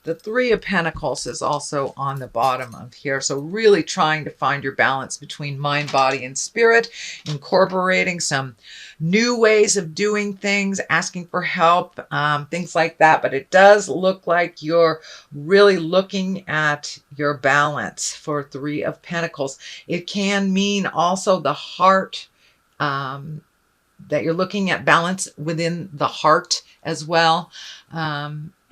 The Three of Pentacles is also on the bottom of here. So really trying to find your balance between mind, body, and spirit, incorporating some new ways of doing things, asking for help, things like that. But it does look like you're really looking at your balance for Three of Pentacles. It can mean also the heart, that you're looking at balance within the heart as well.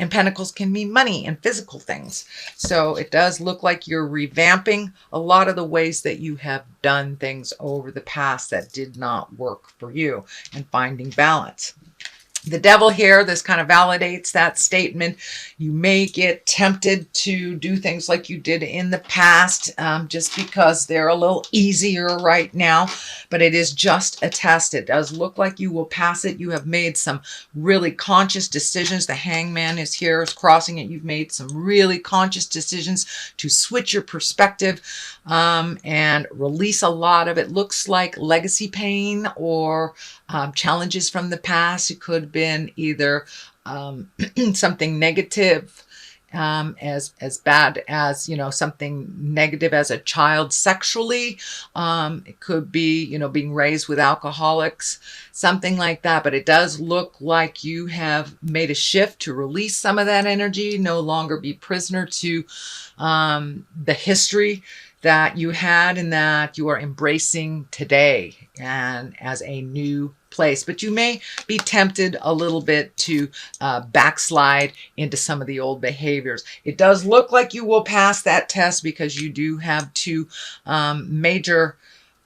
And pentacles can mean money and physical things. So it does look like you're revamping a lot of the ways that you have done things over the past that did not work for you, and finding balance. The Devil here, this kind of validates that statement. You may get tempted to do things like you did in the past, just because they're a little easier right now, but it is just a test. It does look like you will pass it. You have made some really conscious decisions. The Hangman is here, is crossing it. You've made some really conscious decisions to switch your perspective, and release a lot of it. Looks like legacy pain or challenges from the past. It could have been either something negative, as bad as, something negative as a child sexually. It could be, being raised with alcoholics, something like that. But it does look like you have made a shift to release some of that energy, no longer be prisoner to the history that you had, and that you are embracing today and as a new place. But you may be tempted a little bit to backslide into some of the old behaviors. It does look like you will pass that test because you do have two major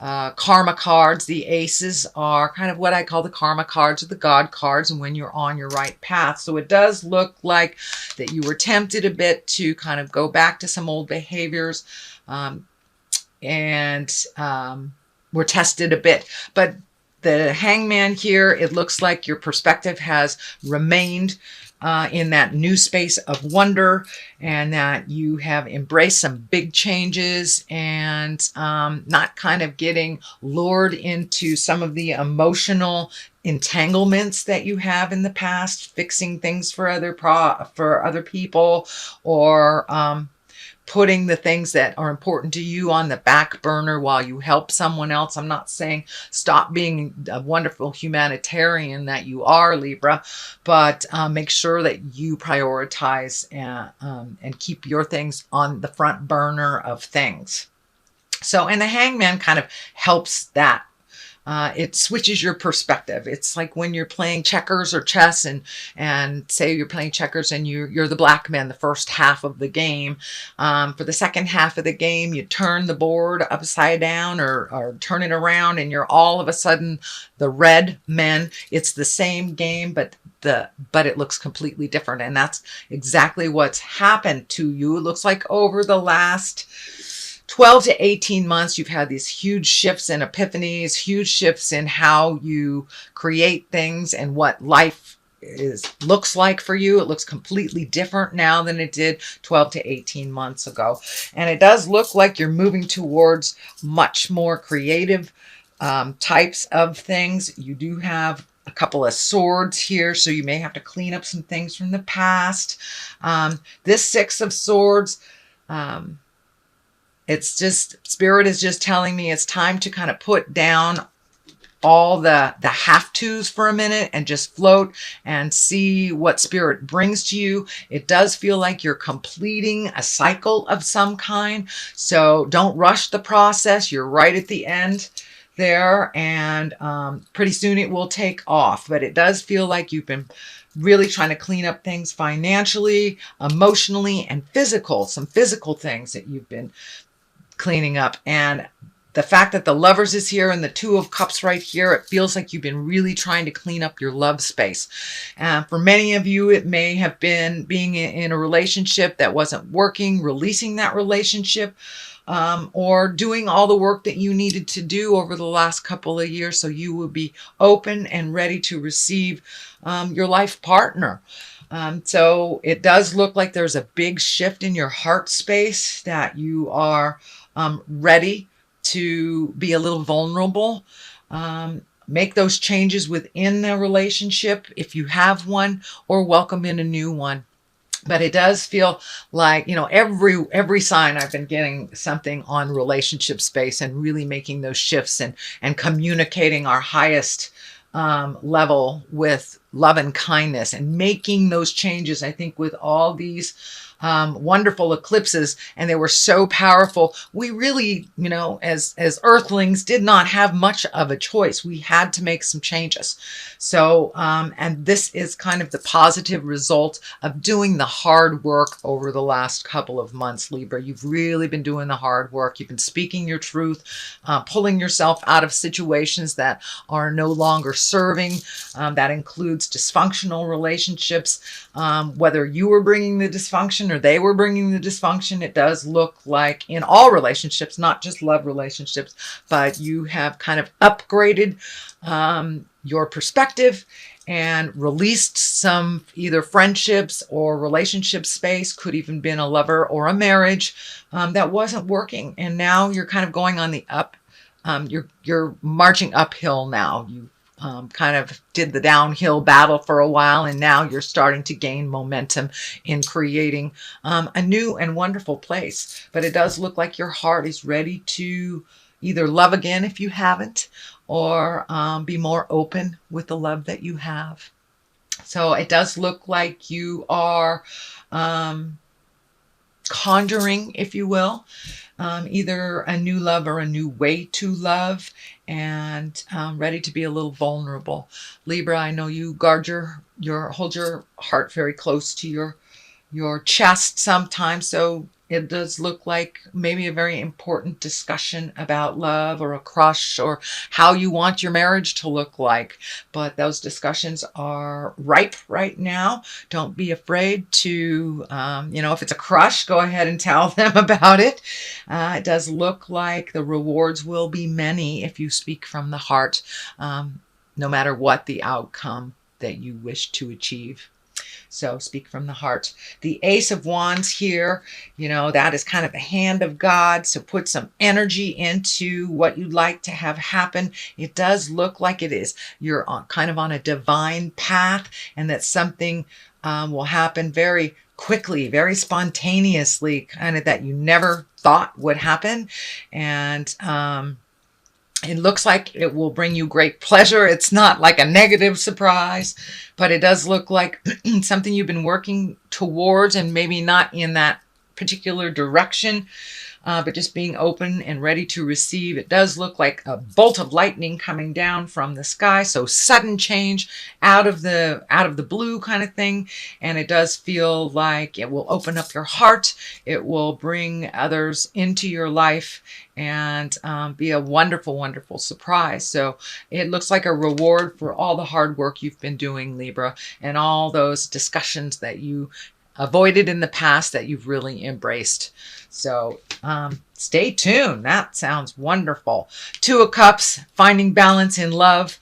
karma cards. The aces are kind of what I call the karma cards, or the God cards, and when you're on your right path. So it does look like that you were tempted a bit to kind of go back to some old behaviors, and were tested a bit. But the Hangman here, it looks like your perspective has remained in that new space of wonder, and that you have embraced some big changes, and not kind of getting lured into some of the emotional entanglements that you have in the past, fixing things for other people, or putting the things that are important to you on the back burner while you help someone else. I'm not saying stop being a wonderful humanitarian that you are, Libra, but make sure that you prioritize and keep your things on the front burner of things. So, and the Hangman kind of helps that. It switches your perspective. It's like when you're playing checkers or chess, and say you're playing checkers and you're the black man the first half of the game. For the second half of the game, you turn the board upside down, or turn it around, and you're all of a sudden the red men. It's the same game, but it looks completely different. And that's exactly what's happened to you. It looks like over the last 12 to 18 months, you've had these huge shifts and epiphanies, huge shifts in how you create things and what life looks like for you. It looks completely different now than it did 12 to 18 months ago. And it does look like you're moving towards much more creative types of things. You do have a couple of swords here, so you may have to clean up some things from the past. This Six of Swords, it's just, Spirit is just telling me it's time to kind of put down all the have-tos for a minute and just float and see what Spirit brings to you. It does feel like you're completing a cycle of some kind. So don't rush the process. You're right at the end there, and pretty soon it will take off. But it does feel like you've been really trying to clean up things financially, emotionally, and some physical things that you've been cleaning up. And the fact that the Lovers is here and the Two of Cups right here, it feels like you've been really trying to clean up your love space. For many of you, it may have been being in a relationship that wasn't working, releasing that relationship, or doing all the work that you needed to do over the last couple of years, so you will be open and ready to receive your life partner. So it does look like there's a big shift in your heart space, that you are ready to be a little vulnerable. Make those changes within the relationship if you have one, or welcome in a new one. But it does feel like, every sign I've been getting something on relationship space, and really making those shifts, and communicating our highest level with love and kindness, and making those changes. I think with all these wonderful eclipses, and they were so powerful, we really, as earthlings, did not have much of a choice. We had to make some changes. So, and this is kind of the positive result of doing the hard work over the last couple of months, Libra. You've really been doing the hard work. You've been speaking your truth, pulling yourself out of situations that are no longer serving. That includes dysfunctional relationships, whether you were bringing the dysfunction or they were bringing the dysfunction. It does look like in all relationships, not just love relationships, but you have kind of upgraded your perspective and released some either friendships or relationship space, could even been a lover or a marriage that wasn't working. And now you're kind of going on the up. You're marching uphill now. You kind of did the downhill battle for a while, and now you're starting to gain momentum in creating a new and wonderful place. But it does look like your heart is ready to either love again if you haven't, or be more open with the love that you have. So it does look like you are conjuring, if you will, either a new love or a new way to love, and ready to be a little vulnerable. Libra, I know you hold your heart very close to your chest sometimes. So it does look like maybe a very important discussion about love, or a crush, or how you want your marriage to look like. But those discussions are ripe right now. Don't be afraid to, if it's a crush, go ahead and tell them about it. It does look like the rewards will be many if you speak from the heart, no matter what the outcome that you wish to achieve. So speak from the heart. The Ace of Wands here, that is kind of the hand of God. So put some energy into what you'd like to have happen. It does look like you're kind of on a divine path, and that something will happen very quickly, very spontaneously, kind of that you never thought would happen. And it looks like it will bring you great pleasure. It's not like a negative surprise, but it does look like something you've been working towards, and maybe not in that particular direction, but just being open and ready to receive. It does look like a bolt of lightning coming down from the sky. So sudden change out of the blue kind of thing. And it does feel like it will open up your heart. It will bring others into your life, and be a wonderful, wonderful surprise. So it looks like a reward for all the hard work you've been doing, Libra, and all those discussions that you avoided in the past that you've really embraced. So stay tuned. That sounds wonderful. Two of Cups, finding balance in love,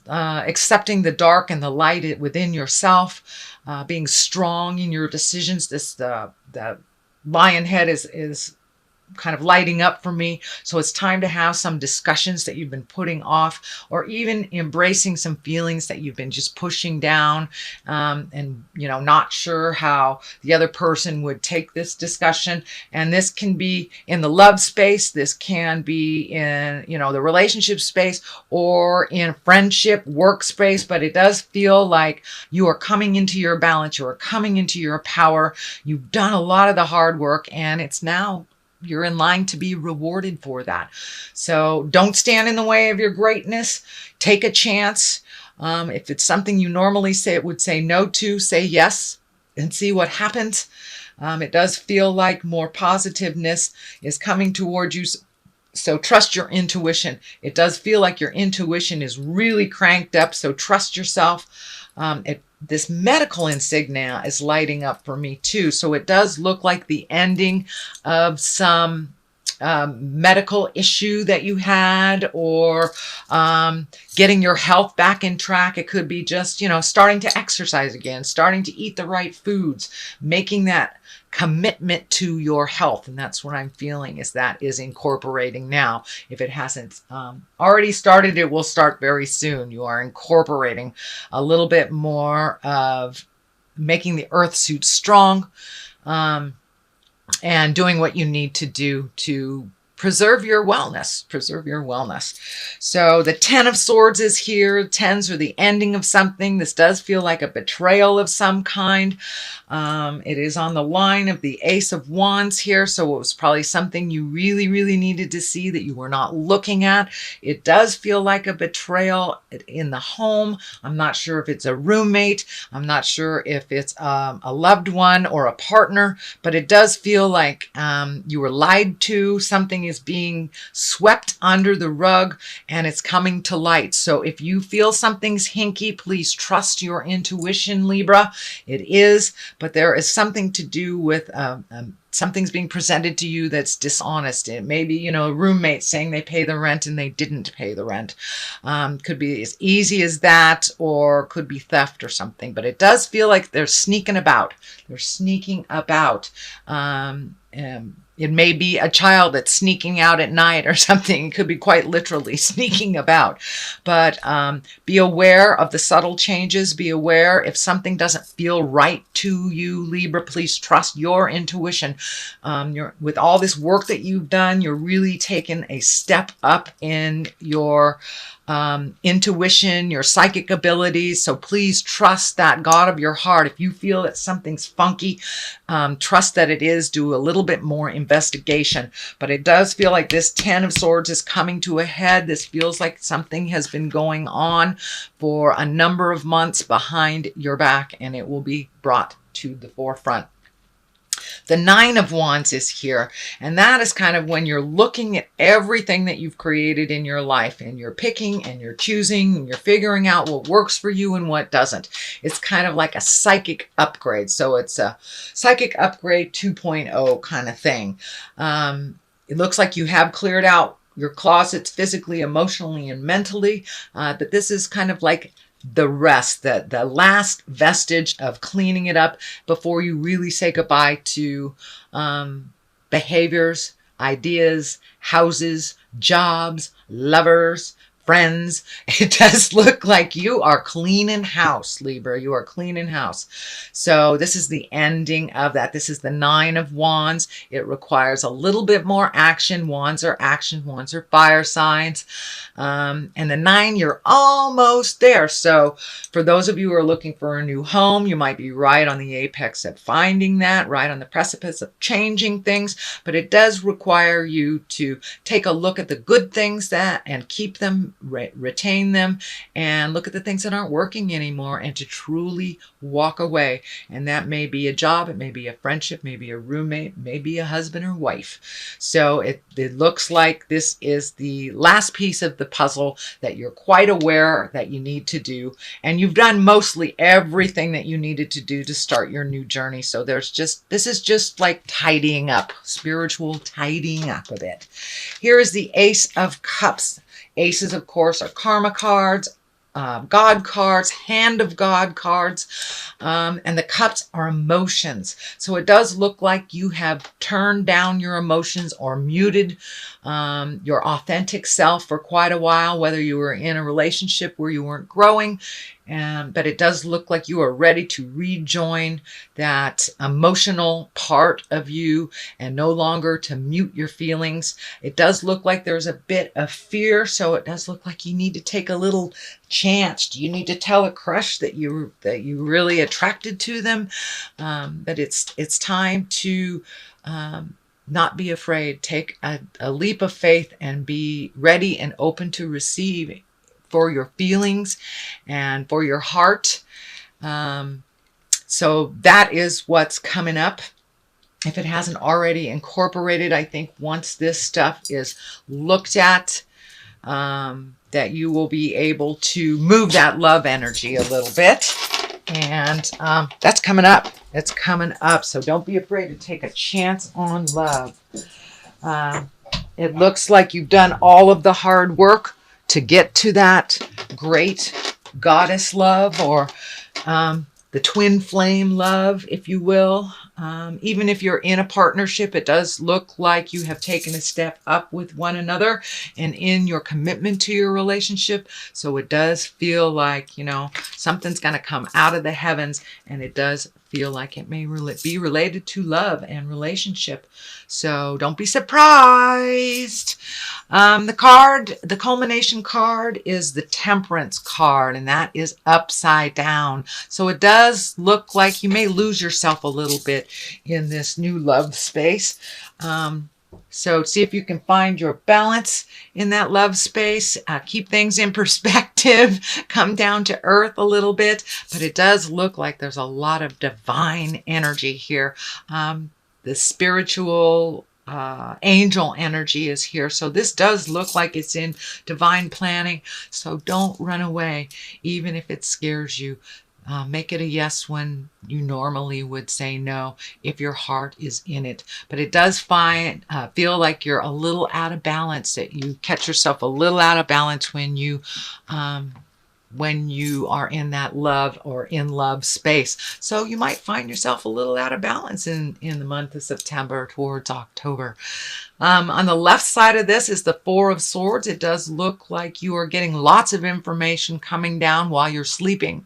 accepting the dark and the light within yourself, being strong in your decisions. The lion head is kind of lighting up for me. So it's time to have some discussions that you've been putting off, or even embracing some feelings that you've been just pushing down, and not sure how the other person would take this discussion. And this can be in the love space, this can be in the relationship space, or in friendship, workspace. But it does feel like you are coming into your balance, you are coming into your power. You've done a lot of the hard work, and it's now you're in line to be rewarded for that. So don't stand in the way of your greatness. Take a chance. If it's something you normally would say no to, say yes and see what happens. It does feel like more positiveness is coming towards you. So trust your intuition. It does feel like your intuition is really cranked up. So trust yourself. This medical insignia is lighting up for me too. So it does look like the ending of some medical issue that you had, or getting your health back in track. It could be just, starting to exercise again, starting to eat the right foods, making that commitment to your health. And that's what I'm feeling is incorporating now. If it hasn't already started, it will start very soon. You are incorporating a little bit more of making the earth suit strong, and doing what you need to do to preserve your wellness, So the 10 of Swords is here. Tens are the ending of something. This does feel like a betrayal of some kind. It is on the line of the Ace of Wands here. So it was probably something you really, really needed to see that you were not looking at. It does feel like a betrayal in the home. I'm not sure if it's a roommate. I'm not sure if it's a loved one or a partner, but it does feel like you were lied to. Something is being swept under the rug and it's coming to light. So if you feel something's hinky, please trust your intuition, Libra. It is, but there is something to do with something's being presented to you that's dishonest. It may be, a roommate saying they pay the rent and they didn't pay the rent. Could be as easy as that, or could be theft or something. But it does feel like they're sneaking about. It may be a child that's sneaking out at night or something. It could be quite literally sneaking about. But be aware of the subtle changes. Be aware if something doesn't feel right to you, Libra. Please trust your intuition. With all this work that you've done, you're really taking a step up in your intuition, your psychic abilities. So please trust that God of your heart. If you feel that something's funky, trust that it is. Do a little bit more investigation. But it does feel like this 10 of Swords is coming to a head. This feels like something has been going on for a number of months behind your back, and it will be brought to the forefront. The 9 of Wands is here, and that is kind of when you're looking at everything that you've created in your life, and you're picking and you're choosing and you're figuring out what works for you and what doesn't. It's kind of like a psychic upgrade. So it's a psychic upgrade 2.0 kind of thing. It looks like you have cleared out your closets physically, emotionally, and mentally, but this is kind of like the rest, the last vestige of cleaning it up before you really say goodbye to behaviors, ideas, houses, jobs, lovers, friends. It does look like you are cleaning house, Libra. You are cleaning house. So this is the ending of that. This is the 9 of Wands. It requires a little bit more action. Wands are action. Wands are fire signs. And the 9, you're almost there. So for those of you who are looking for a new home, you might be right on the apex of finding that, right on the precipice of changing things. But it does require you to take a look at the good things and keep them, retain them, and look at the things that aren't working anymore, and to truly walk away. And that may be a job, it may be a friendship, maybe a roommate, maybe a husband or wife. So it looks like this is the last piece of the puzzle that you're quite aware that you need to do, and you've done mostly everything that you needed to do to start your new journey. So this is just like tidying up, spiritual tidying up a bit. Here is the Ace of Cups. Aces, of course, are karma cards, God cards, hand of God cards, and the cups are emotions. So it does look like you have turned down your emotions or muted your authentic self for quite a while, whether you were in a relationship where you weren't growing. But it does look like you are ready to rejoin that emotional part of you and no longer to mute your feelings. It does look like there's a bit of fear, so it does look like you need to take a little chance. Do you need to tell a crush that you really attracted to them? But it's time to not be afraid. Take a leap of faith and be ready and open to receive for your feelings and for your heart. So that is what's coming up. If it hasn't already incorporated, I think once this stuff is looked at, that you will be able to move that love energy a little bit. And that's coming up. It's coming up. So don't be afraid to take a chance on love. It looks like you've done all of the hard work to get to that great goddess love, or the twin flame love, if you will. Even if you're in a partnership, it does look like you have taken a step up with one another and in your commitment to your relationship. So it does feel like, you know, something's going to come out of the heavens, and it does feel like it may be related to love and relationship. So don't be surprised. The culmination card is the Temperance card, and that is upside down. So it does look like you may lose yourself a little bit in this new love space. So see if you can find your balance in that love space. Keep things in perspective. Come down to earth a little bit. But it does look like there's a lot of divine energy here. The spiritual angel energy is here. So this does look like it's in divine planning. So don't run away, even if it scares you. Make it a yes when you normally would say no if your heart is in it. But it does feel like you're a little out of balance, that you catch yourself a little out of balance when you are in that love or in love space. So you might find yourself a little out of balance in the month of September towards October. On the left side of this is the Four of Swords. It does look like you are getting lots of information coming down while you're sleeping.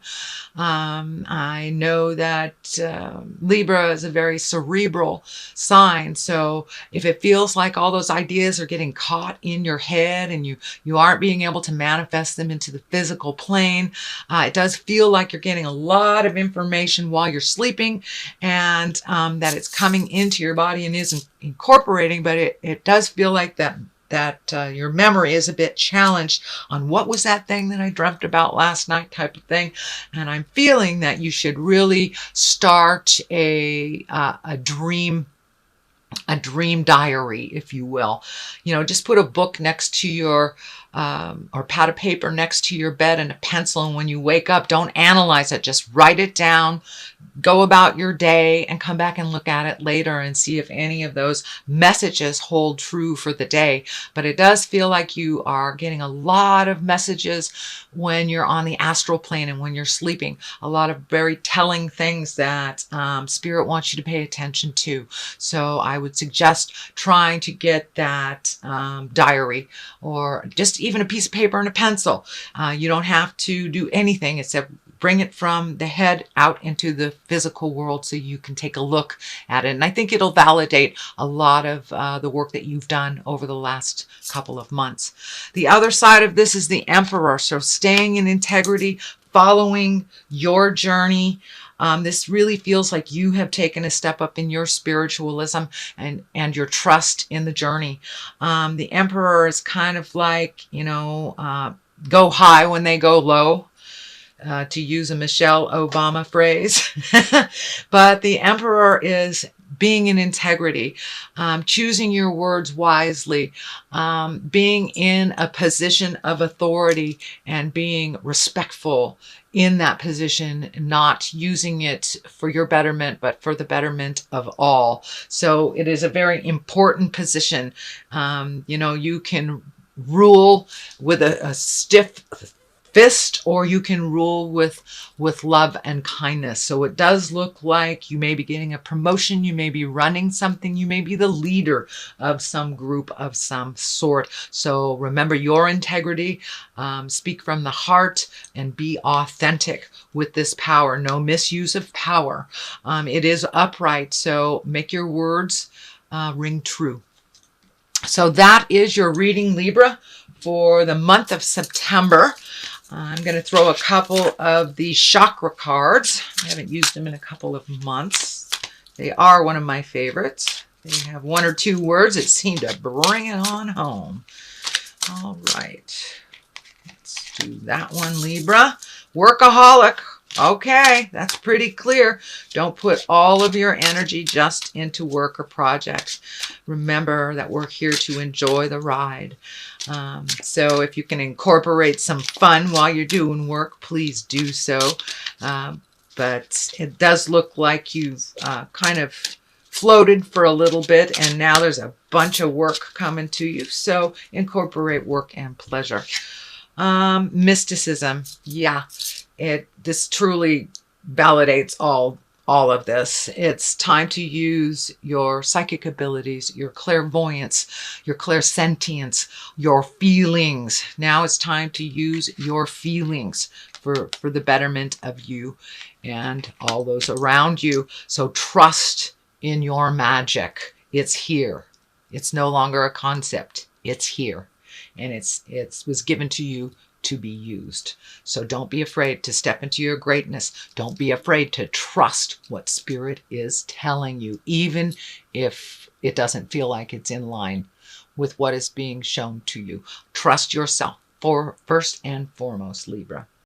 I know that Libra is a very cerebral sign. So if it feels like all those ideas are getting caught in your head and you aren't being able to manifest them into the physical plane, it does feel like you're getting a lot of information while you're sleeping, and that it's coming into your body and is incorporating, but it does feel like that your memory is a bit challenged on what was that thing that I dreamt about last night type of thing. And I'm feeling that you should really start a dream diary, if you will. You know, just put a book next to your or pad of paper next to your bed and a pencil, and when you wake up, don't analyze it, just write it down, go about your day, and come back and look at it later and see if any of those messages hold true for the day. But it does feel like you are getting a lot of messages when you're on the astral plane and when you're sleeping, a lot of very telling things that Spirit wants you to pay attention to. So I would suggest trying to get that diary, or just even a piece of paper and a pencil. You don't have to do anything except bring it from the head out into the physical world so you can take a look at it. And I think it'll validate a lot of the work that you've done over the last couple of months. The other side of this is the Emperor. So staying in integrity, following your journey. This really feels like you have taken a step up in your spiritualism and your trust in the journey. The Emperor is kind of like, you know, go high when they go low, to use a Michelle Obama phrase. But the Emperor is being in integrity, choosing your words wisely, being in a position of authority and being respectful in that position, not using it for your betterment, but for the betterment of all. So it is a very important position. You know, you can rule with a stiff fist, or you can rule with love and kindness. So it does look like you may be getting a promotion, you may be running something, you may be the leader of some group of some sort. So remember your integrity, speak from the heart, and be authentic with this power. No misuse of power. It is upright, so make your words ring true. So that is your reading, Libra, for the month of September. I'm going to throw a couple of the chakra cards. I haven't used them in a couple of months. They are one of my favorites. They have one or two words that seem to bring it on home. All right. Let's do that one, Libra. Workaholic. Okay, that's pretty clear. Don't put all of your energy just into work or projects. Remember that we're here to enjoy the ride. So if you can incorporate some fun while you're doing work, please do so. But it does look like you've kind of floated for a little bit, and now there's a bunch of work coming to you. So incorporate work and pleasure. Mysticism. Yeah. This truly validates all of this. It's time to use your psychic abilities, your clairvoyance, your clairsentience, your feelings. Now it's time to use your feelings for the betterment of you and all those around you. So trust in your magic. It's here. It's no longer a concept. It's here. And it was given to you to be used. So don't be afraid to step into your greatness. Don't be afraid to trust what Spirit is telling you, even if it doesn't feel like it's in line with what is being shown to you. Trust yourself first and foremost, Libra.